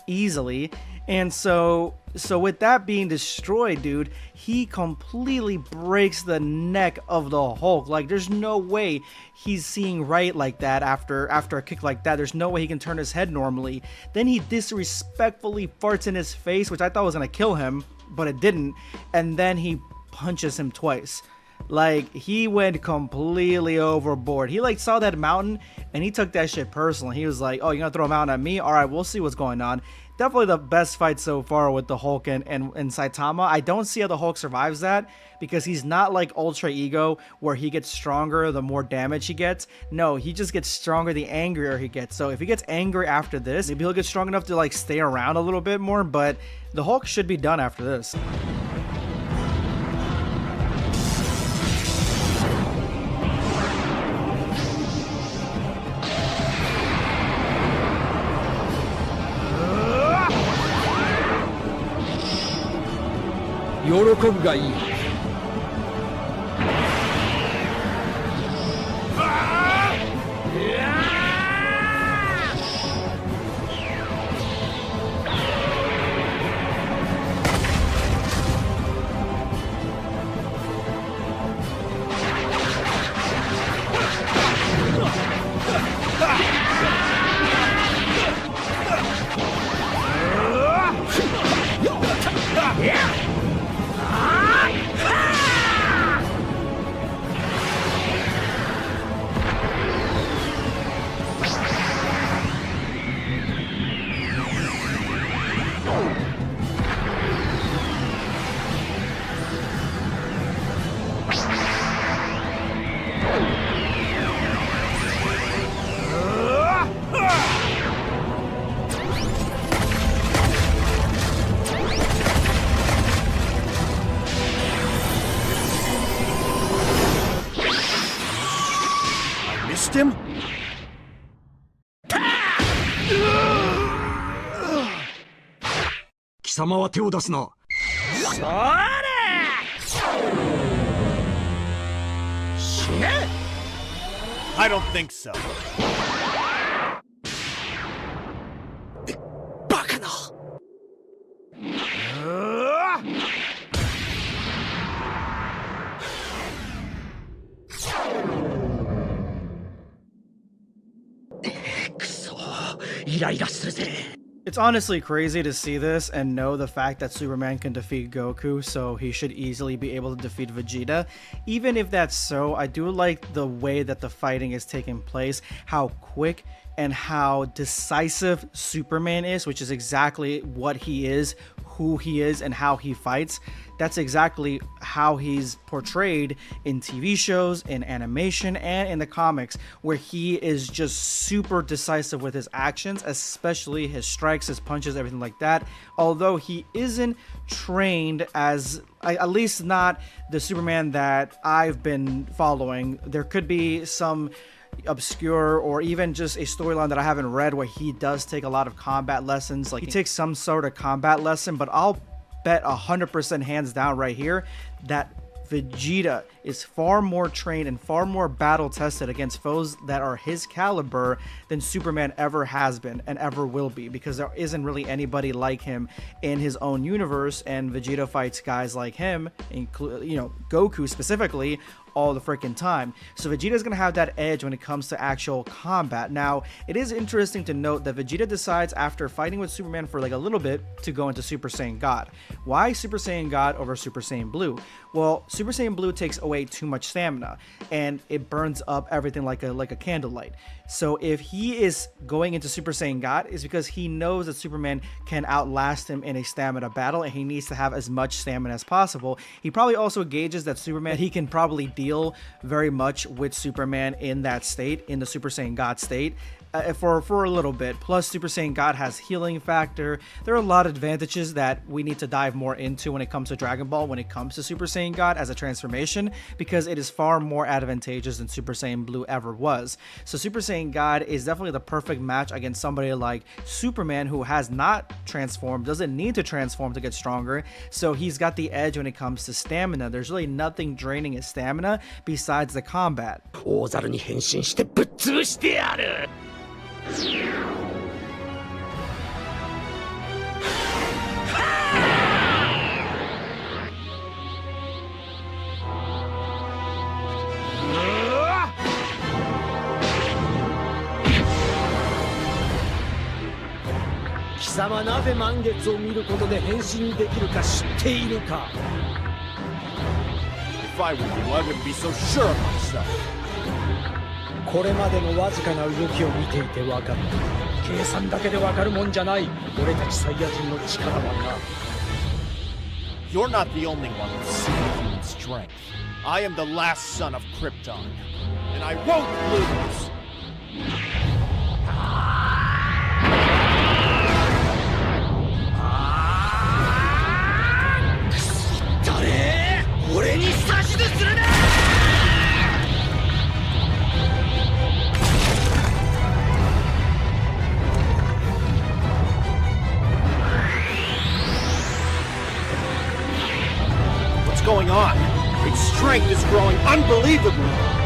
easily. And so with that being destroyed, dude, he completely breaks the neck of the Hulk. Like, there's no way he's seeing right like that after a kick like that. There's no way he can turn his head normally. Then he disrespectfully farts in his face, which I thought was gonna kill him, but it didn't. And then he punches him twice. Like, he went completely overboard. He like saw that mountain and he took that shit personally. He was like, oh, you're gonna throw a mountain at me? All right, we'll see what's going on. Definitely the best fight so far with the Hulk and Saitama. I don't see how the Hulk survives that because he's not like Ultra Ego where he gets stronger the more damage he gets. No, he just gets stronger the angrier he gets. So if he gets angry after this, maybe he'll get strong enough to like stay around a little bit more, but the Hulk should be done after this. Him? 貴様は手を出すな。 I don't think so. バカな。くそ、イライラするぜ。 It's honestly crazy to see this and know the fact that Superman can defeat Goku, so he should easily be able to defeat Vegeta. Even if that's so, I do like the way that the fighting is taking place, how quick and how decisive Superman is, which is exactly what he is, who he is, and how he fights. that's exactly how he's portrayed in TV shows, in animation, and in the comics, where he is just super decisive with his actions, especially his strikes, his punches, everything like that. Although he isn't trained as, at least not the Superman that I've been following. There could be some obscure or even just a storyline that I haven't read where he does take a lot of combat lessons. Like, he takes some sort of combat lesson, but I'll bet 100% hands down right here that Vegeta is far more trained and far more battle tested against foes that are his caliber than Superman ever has been and ever will be, because there isn't really anybody like him in his own universe, and Vegeta fights guys like him, Goku specifically, all the freaking time. So Vegeta's gonna have that edge when it comes to actual combat. Now, it is interesting to note that Vegeta decides after fighting with Superman for like a little bit to go into Super Saiyan God. Why Super Saiyan God over Super Saiyan Blue? Well, Super Saiyan Blue takes away too much stamina and it burns up everything like a candlelight. So if he is going into Super Saiyan God, it's because he knows that Superman can outlast him in a stamina battle, and he needs to have as much stamina as possible. He probably also gauges that Superman, he can probably deal very much with Superman in that state, in the Super Saiyan God state, for a little bit. Plus, Super Saiyan God has healing factor. There are a lot of advantages that we need to dive more into when it comes to Dragon Ball, when it comes to Super Saiyan God as a transformation, because it is far more advantageous than Super Saiyan Blue ever was. So Super Saiyan God is definitely the perfect match against somebody like Superman, who has not transformed, doesn't need to transform to get stronger. So he's got the edge when it comes to stamina. There's really nothing draining his stamina besides the combat. 大猿に変身してぶっ潰してやる。貴様なぜ満月を見ることで変身できるか知っているか？ If I were you, I wouldn't be so sure of myself. これまでのわずかな動きを見ていてわかる。計算だけでわかるもんじゃない。俺たちサイヤ人の力はな。You're not the only one with superhuman strength. I am the last son of Krypton, and I won't lose! 誰？俺に指図するな！ What's going on? Its strength is growing unbelievably!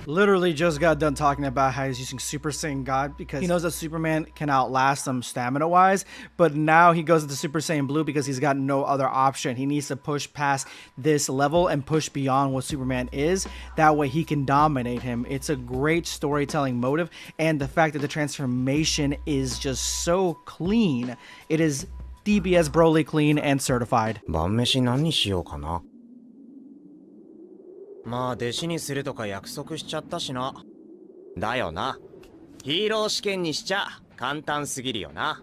Literally just got done talking about how he's using Super Saiyan God because he knows that Superman can outlast him stamina wise, but now he goes into Super Saiyan Blue because he's got no other option. He needs to push past this level and push beyond what Superman is. That way he can dominate him. It's a great storytelling motive, and the fact that the transformation is just so clean. It is DBS Broly clean and certified. 晩飯何にしようかな。まあ弟子にするとか約束しちゃったしな。だよな。ヒーロー試験にしちゃ簡単すぎるよな。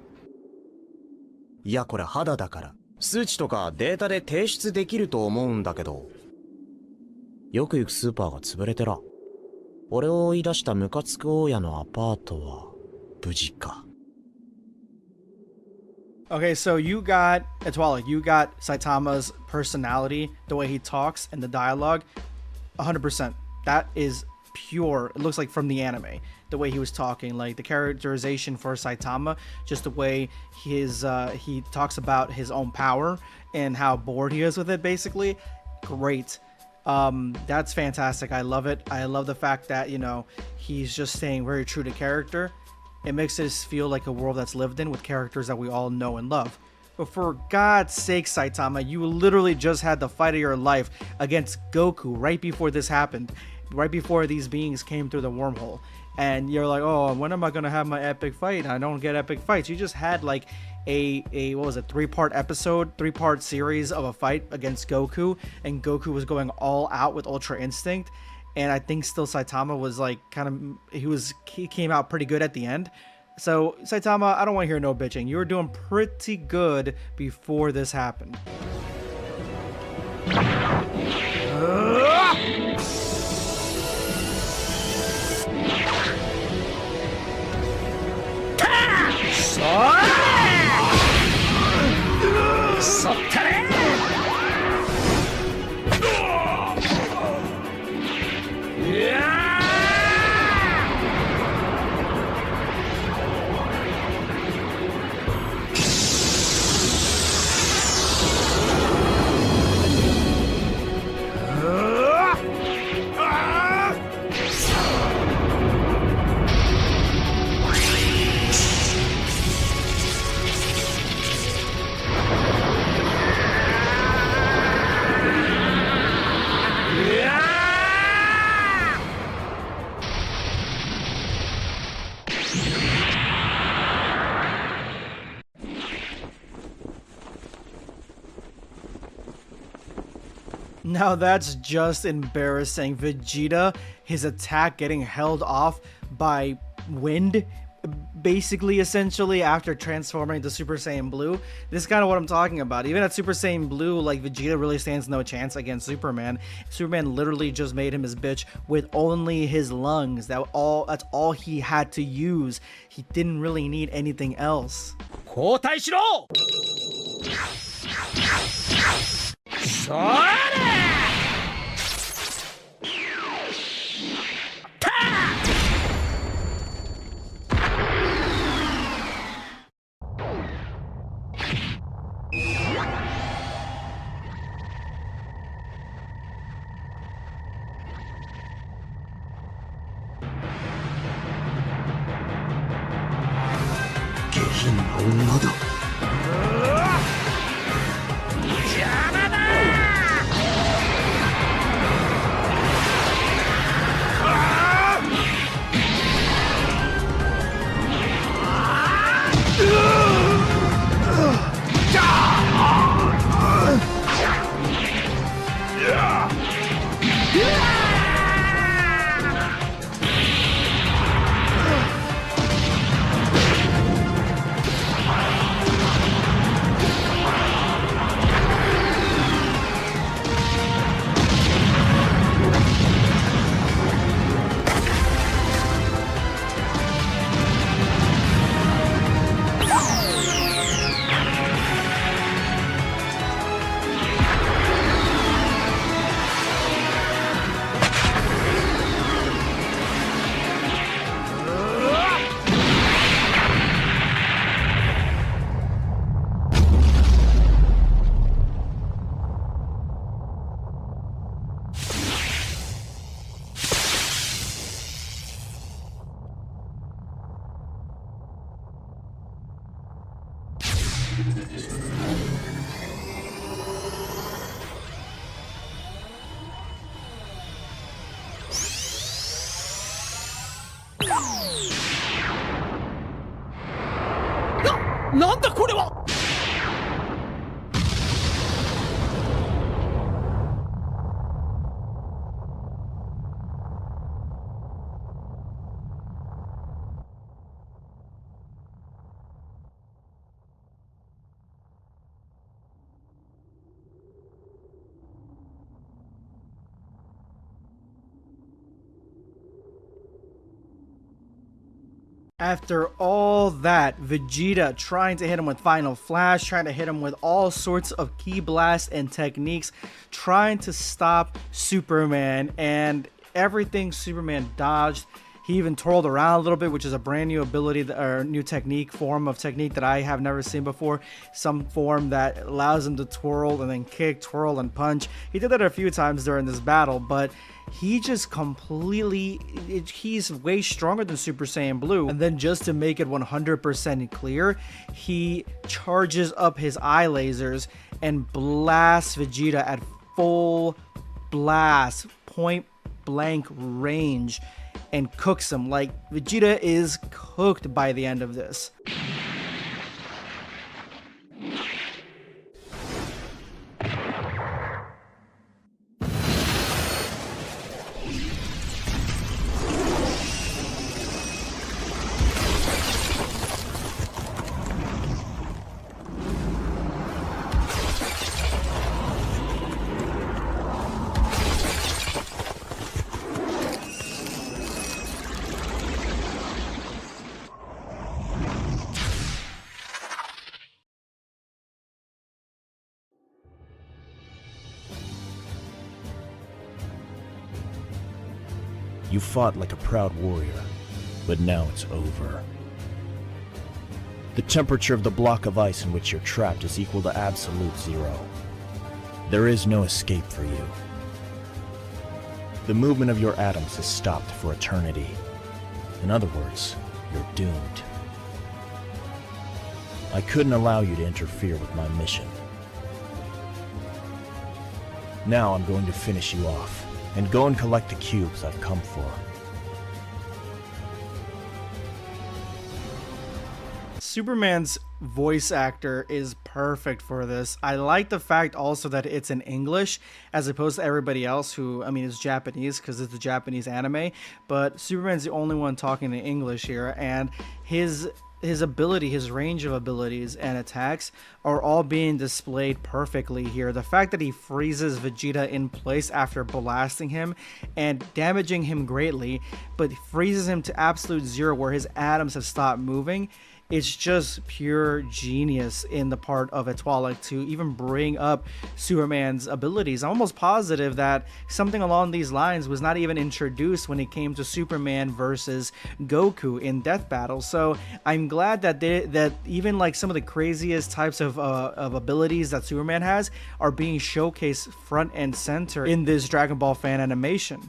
いやこれ肌だから数値とかデータで提出できると思うんだけど、よく行くスーパーが潰れてら。俺を追い出したムカつく大家のアパートは無事か。Okay, so you got Saitama's personality, the way he talks, and the dialogue, 100%. That is pure. It looks like from the anime, the way he was talking, like the characterization for Saitama, just the way he talks about his own power and how bored he is with it, basically. Great. That's fantastic. I love it. I love the fact that, you know, he's just staying very true to character. It makes us feel like a world that's lived in with characters that we all know and love. But for God's sake, Saitama, you literally just had the fight of your life against Goku right before this happened, right before these beings came through the wormhole. And you're like, oh, when am I gonna have my epic fight? I don't get epic fights. You just had like a what was it, 3-part episode, 3-part series of a fight against Goku, and Goku was going all out with Ultra Instinct. And I think still Saitama was like he came out pretty good at the end. So Saitama, I don't want to hear no bitching. You were doing pretty good before this happened. Now that's just embarrassing. Vegeta, his attack getting held off by wind, basically, essentially, after transforming into Super Saiyan Blue. This is kind of what I'm talking about. Even at Super Saiyan Blue, like, Vegeta really stands no chance against Superman. Superman literally just made him his bitch with only his lungs. That's all he had to use. He didn't really need anything else. 交代しろ。それ。下品な女だ。なんだこれは。After all that, Vegeta trying to hit him with Final Flash, trying to hit him with all sorts of Ki Blast and techniques, trying to stop Superman, and everything Superman dodged, He even twirled around a little bit, which is a brand new ability or new form of technique that I have never seen before. Some form that allows him to twirl and then kick, twirl and punch. He did that a few times during this battle, but he just he's way stronger than Super Saiyan Blue. And then just to make it 100% clear, he charges up his eye lasers and blasts Vegeta at full blast, point blank range, and cooks him. Like, Vegeta is cooked by the end of this. You fought like a proud warrior, but now it's over. The temperature of the block of ice in which you're trapped is equal to absolute zero. There is no escape for you. The movement of your atoms is stopped for eternity. In other words, you're doomed. I couldn't allow you to interfere with my mission. Now I'm going to finish you off, and go and collect the cubes I've come for. Superman's voice actor is perfect for this. I like the fact also that it's in English as opposed to everybody else who, I mean, is Japanese because it's a Japanese anime, but Superman's the only one talking in English here, and his ability, his range of abilities and attacks are all being displayed perfectly here. The fact that he freezes Vegeta in place after blasting him and damaging him greatly, but freezes him to absolute zero where his atoms have stopped moving, it's just pure genius in the part of Etwalik to even bring up Superman's abilities. I'm almost positive that something along these lines was not even introduced when it came to Superman versus Goku in Death Battle. So I'm glad that that even like some of the craziest types of abilities that Superman has are being showcased front and center in this Dragon Ball fan animation.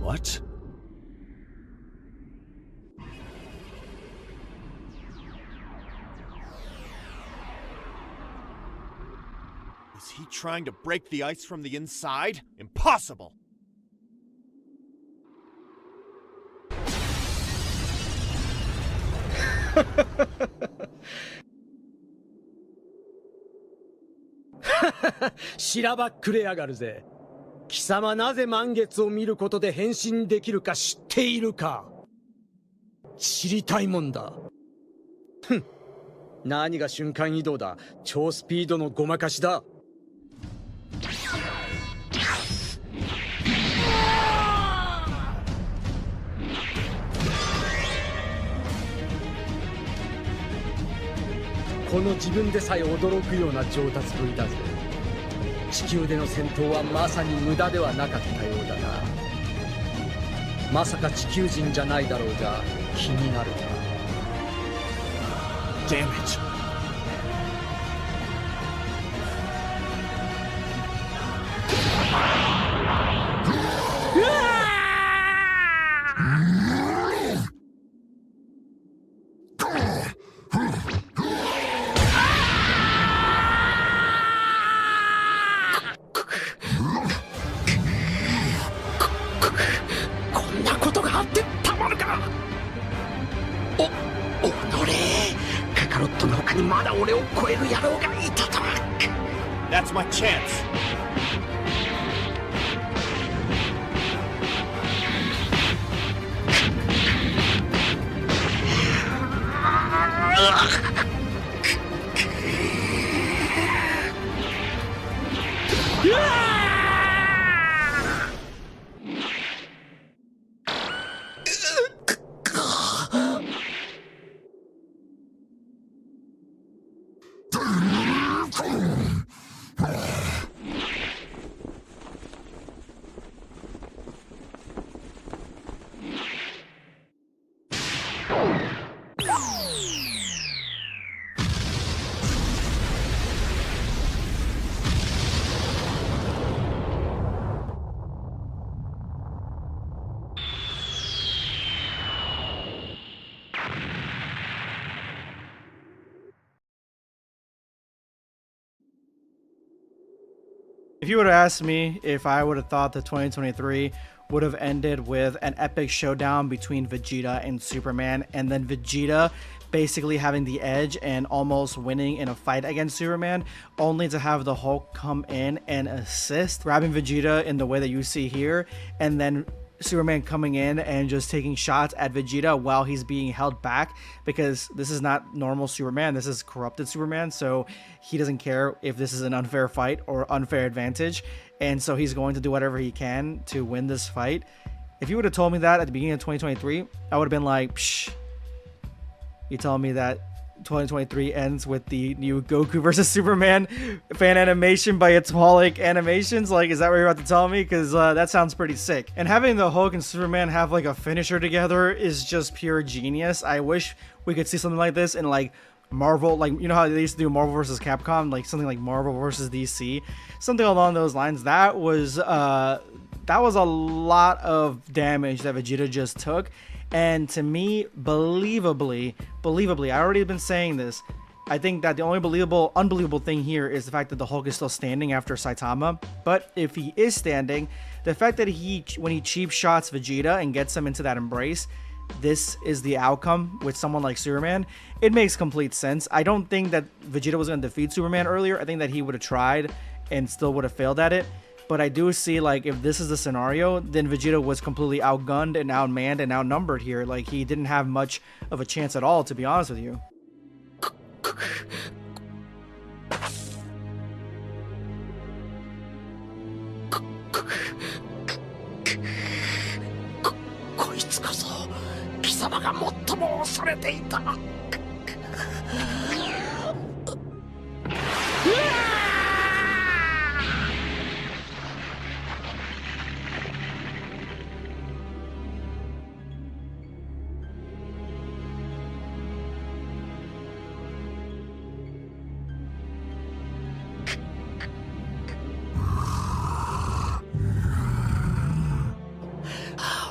What? Is he trying to break the ice from the inside? Impossible! しらばっくれやがるぜ。貴様なぜ満月を見ることで変身できるか知っているか。知りたいもんだ。ふん。何が瞬間移動だ。超スピードのごまかしだ。この自分でさえ驚くような上達ぶりだぜ。地球での戦闘はまさに無駄ではなかったようだな。まさか地球人じゃないだろうが気になるな。Damn it. That's my chance! If you would have asked me if I would have thought that 2023 would have ended with an epic showdown between Vegeta and Superman, and then Vegeta basically having the edge and almost winning in a fight against Superman, only to have the Hulk come in and assist, grabbing Vegeta in the way that you see here, and then Superman coming in and just taking shots at Vegeta while he's being held back, because this is not normal Superman, this is corrupted Superman, so he doesn't care if this is an unfair fight or unfair advantage, and so he's going to do whatever he can to win this fight. If you would have told me that at the beginning of 2023, I would have been like, psh, you telling me that 2023 ends with the new Goku versus Superman fan animation by Atomic Animations? Like, is that what you're about to tell me? Because that sounds pretty sick. And having the Hulk and Superman have like a finisher together is just pure genius. I wish we could see something like this in like Marvel, like, you know how they used to do Marvel versus Capcom, like something like Marvel versus DC, something along those lines. That was a lot of damage that Vegeta just took. And to me, believably, I already been saying this, I think that the only unbelievable thing here is the fact that the Hulk is still standing after Saitama. But if he is standing, the fact that when he cheap shots Vegeta and gets him into that embrace, this is the outcome with someone like Superman. It makes complete sense. I don't think that Vegeta was going to defeat Superman earlier. I think that he would have tried and still would have failed at it. But I do see, like, if this is the scenario, then Vegeta was completely outgunned and outmanned and outnumbered here. Like, he didn't have much of a chance at all, to be honest with you. こいつこそ貴様が最も恐れていた。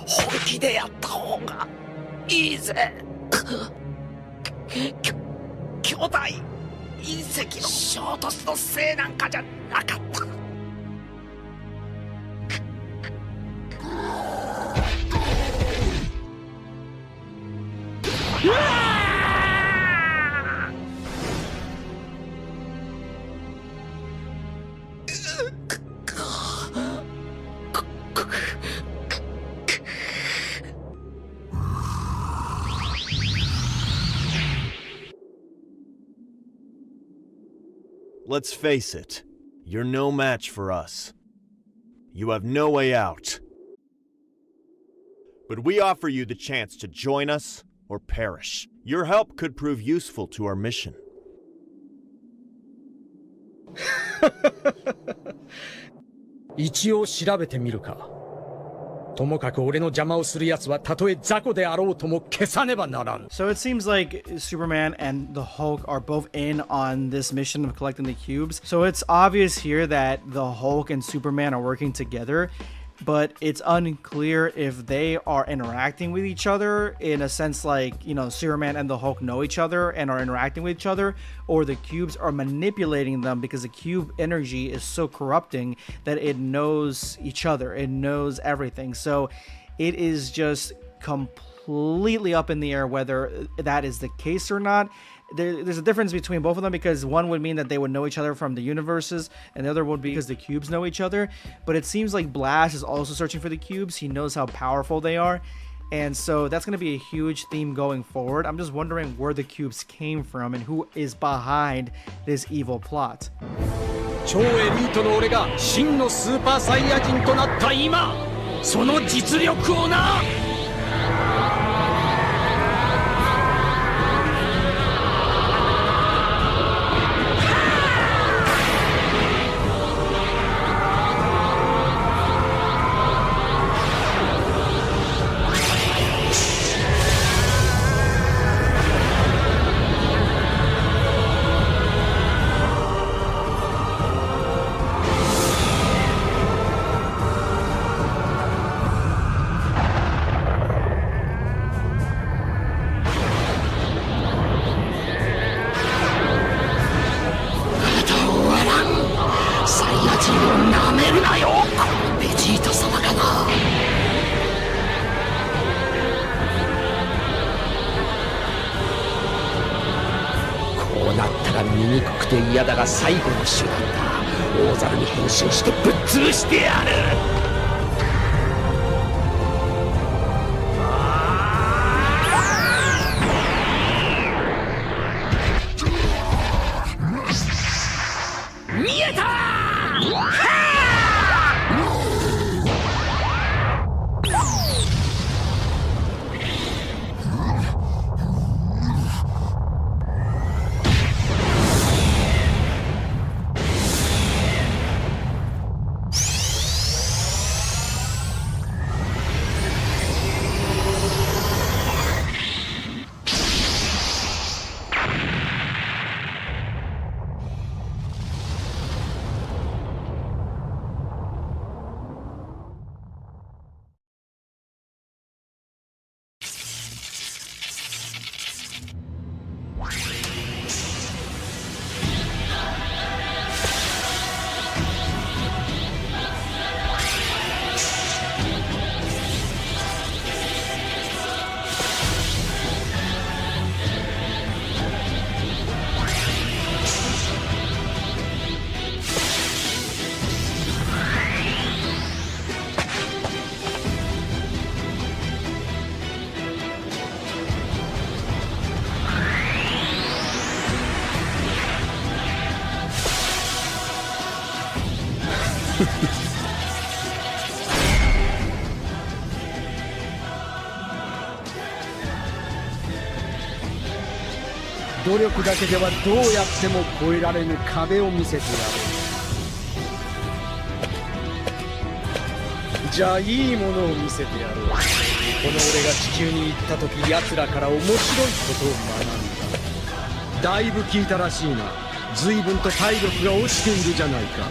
本気でやった方がいいぜ。兄弟隕石の衝突のせいなんかじゃなかった。Let's face it, you're no match for us. You have no way out. But we offer you the chance to join us or perish. Your help could prove useful to our mission. 一応調べてみるか。ともかく俺の邪魔をする奴はたとえ雑魚であろうとも消さねばならん。 So it seems like Superman and the Hulk are both in on this mission of collecting the cubes. So it's obvious here that the Hulk and Superman are working together, but it's unclear if they are interacting with each other in a sense like, you know, Superman and the Hulk know each other and are interacting with each other, or the cubes are manipulating them because the cube energy is so corrupting that it knows each other, it knows everything. So it is just completely up in the air whether that is the case or not. There's a difference between both of them, because one would mean that they would know each other from the universes, and the other would be because the cubes know each other. But it seems like Blast is also searching for the cubes. He knows how powerful they are, and so that's going to be a huge theme going forward. I'm just wondering where the cubes came from and who is behind this evil plot. 超エリートの俺が真のスーパーサイヤ人となった今、その実力をな。めるなよ、このベジータ様かな。こうなったら醜くて嫌だが最後の手段だ。大猿に変身してぶっ潰してやる。見えた努力だけではどうやっても越えられぬ壁を見せてやろう。じゃあいいものを見せてやろう。この俺が地球に行った時奴らから面白いことを学んだ。だいぶ聞いたらしいな。随分と体力が落ちているじゃないか。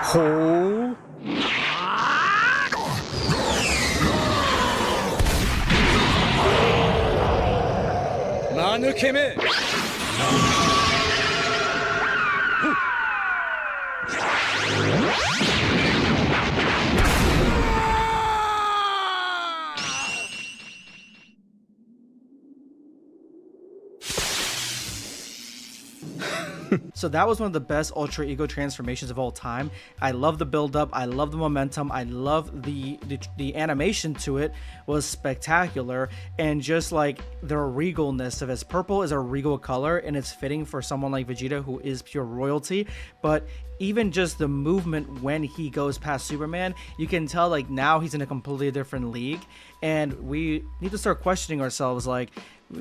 ほう。間抜けめ。So that was one of the best Ultra Ego transformations of all time. I love the build up, I love the momentum, I love the animation to it was spectacular, and just like the regalness of his purple is a regal color and it's fitting for someone like Vegeta who is pure royalty. But even just the movement when he goes past Superman, you can tell like now he's in a completely different league, and we need to start questioning ourselves like,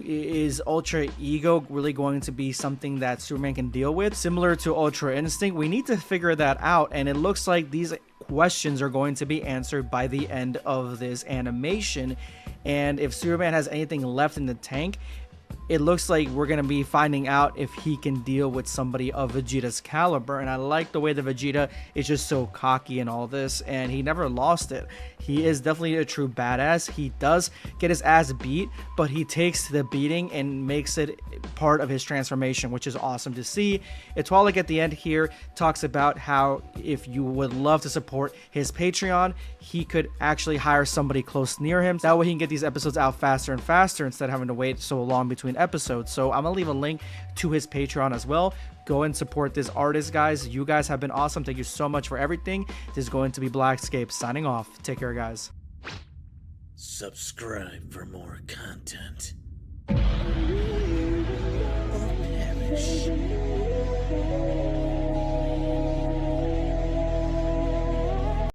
is Ultra Ego really going to be something that Superman can deal with? Similar to Ultra Instinct, we need to figure that out, and it looks like these questions are going to be answered by the end of this animation. And if Superman has anything left in the tank, it looks like we're going to be finding out if he can deal with somebody of Vegeta's caliber. And I like the way that Vegeta is just so cocky in all this, and he never lost it. He is definitely a true badass. He does get his ass beat, but he takes the beating and makes it part of his transformation, which is awesome to see. Itwalik at the end here talks about how if you would love to support his Patreon, he could actually hire somebody close near him. That way he can get these episodes out faster and faster instead of having to wait so long between episodes. So I'm gonna leave a link to his Patreon as well. Go and support this artist, guys. You guys have been awesome. Thank you so much for everything. This is going to be Blackscape signing off. Take care, guys. Subscribe for more content.